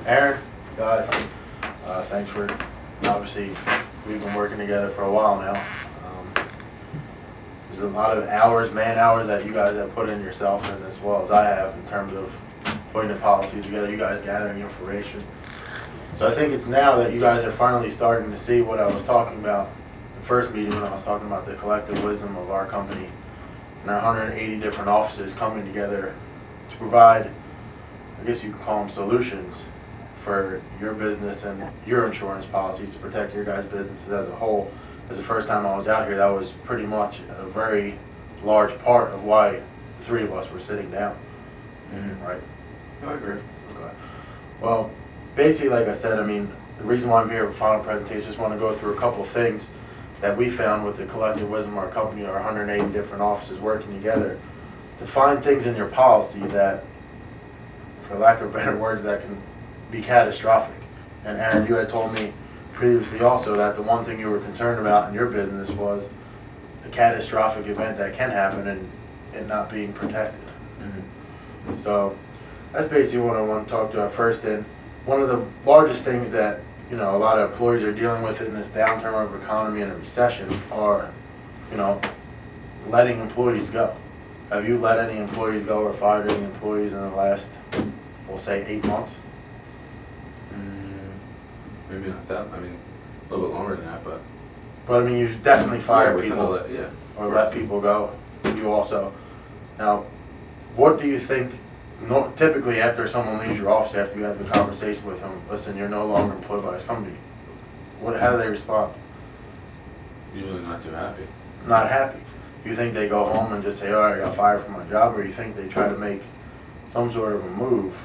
Aaron, guys, thanks for, obviously, we've been working together for a while now. There's a lot of hours, man hours that you guys have put in yourself and as well as I have in terms of putting the policies together, you guys gathering information. So I think it's now that you guys are finally starting to see what I was talking about the first meeting when I was talking about the collective wisdom of our company and our 180 different offices coming together to provide, I guess you could call them solutions for your business and your insurance policies to protect your guys' businesses as a whole. As the first time I was out here, that was pretty much a very large part of why the three of us were sitting down. Mm-hmm. Right? I agree. Okay. Well, basically, like I said, I mean, the reason why I'm here for final presentation, just want to go through a couple of things that we found with the collective wisdom of our company, our 180 different offices working together to find things in your policy that, for lack of better words, that can be catastrophic. And Aaron, you had told me previously also that the one thing you were concerned about in your business was a catastrophic event that can happen and it not being protected. Mm-hmm. So that's basically what I want to talk to first. And one of the largest things that, you know, a lot of employees are dealing with in this downturn of economy and a recession are, you know, letting employees go. Have you let any employees go or fired any employees in the last, we'll say, 8 months? Maybe not that. I mean, a little bit longer than that, but. But I mean, you've definitely fired within people yeah. or let people go. You also. Now, what do you think? Typically, after someone leaves your office, after you have the conversation with them, listen, you're no longer employed by this company. How do they respond? Usually not too happy. Not happy. Do you think they go home and just say, "All right, I got fired from my job," or you think they try to make some sort of a move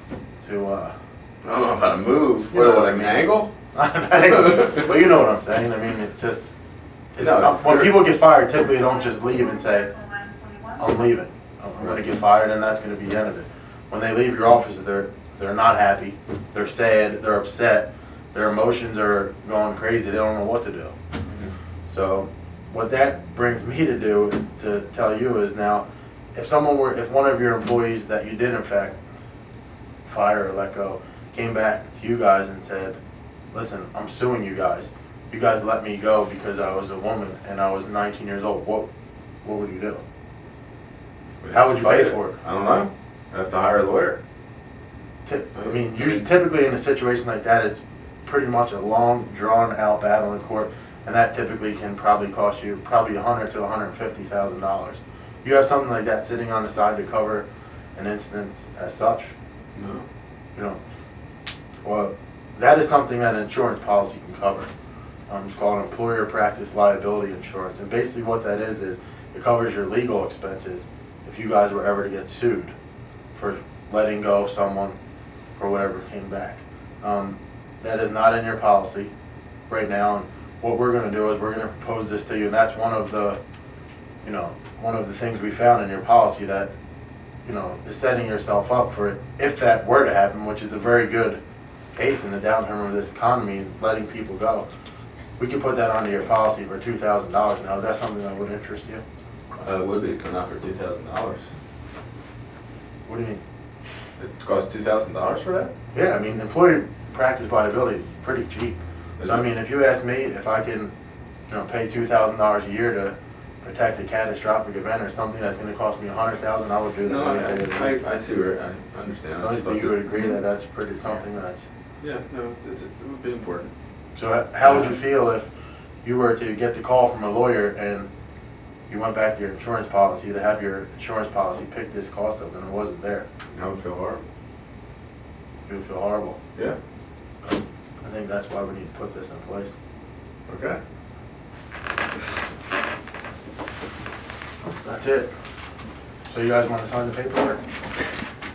to? I don't know how to move. You know What what I an mean. angle? Well, you know what I'm saying. I mean, it's just. When people get fired, typically they don't just leave and say, "I'm leaving. I'm going to get fired," and that's going to be the end of it. When they leave your office, they're not happy. They're sad. They're upset. Their emotions are going crazy. They don't know what to do. Mm-hmm. So, what that brings me to do to tell you is now, if one of your employees that you did in fact fire or let go came back to you guys and said, "Listen, I'm suing you guys. You guys let me go because I was a woman and I was 19 years old." What would you do? How would you pay for it? I don't know. I have to hire a lawyer. Typically in a situation like that, it's pretty much a long, drawn-out battle in court, and that typically can probably cost you probably $100,000 to $150,000. You have something like that sitting on the side to cover an instance as such? No. You know, well, that is something that an insurance policy can cover. It's called employer practice liability insurance, and basically what that is it covers your legal expenses if you guys were ever to get sued for letting go of someone or whatever came back. That is not in your policy right now, and what we're going to do is we're going to propose this to you, and that's one of the things we found in your policy that, you know, is setting yourself up for it if that were to happen, which is a very good case in the downturn of this economy and letting people go. We could put that onto your policy for $2,000 now. Is that something that would interest you? It would be, but not for $2,000. What do you mean? It costs $2,000 for that? Yeah, I mean, employee practice liability is pretty cheap. So I mean, if you ask me if I can, you know, pay $2,000 a year to protect a catastrophic event or something that's going to cost me $100,000, I would do that. No, I see where I understand. You would agree that that's pretty something that's. Yeah, no, it would be important. So how would you feel if you were to get the call from a lawyer and you went back to your insurance policy to have your insurance policy pick this cost up and it wasn't there? I would feel horrible. You would feel horrible. Yeah. I think that's why we need to put this in place. Okay. That's it. So you guys want to sign the paperwork?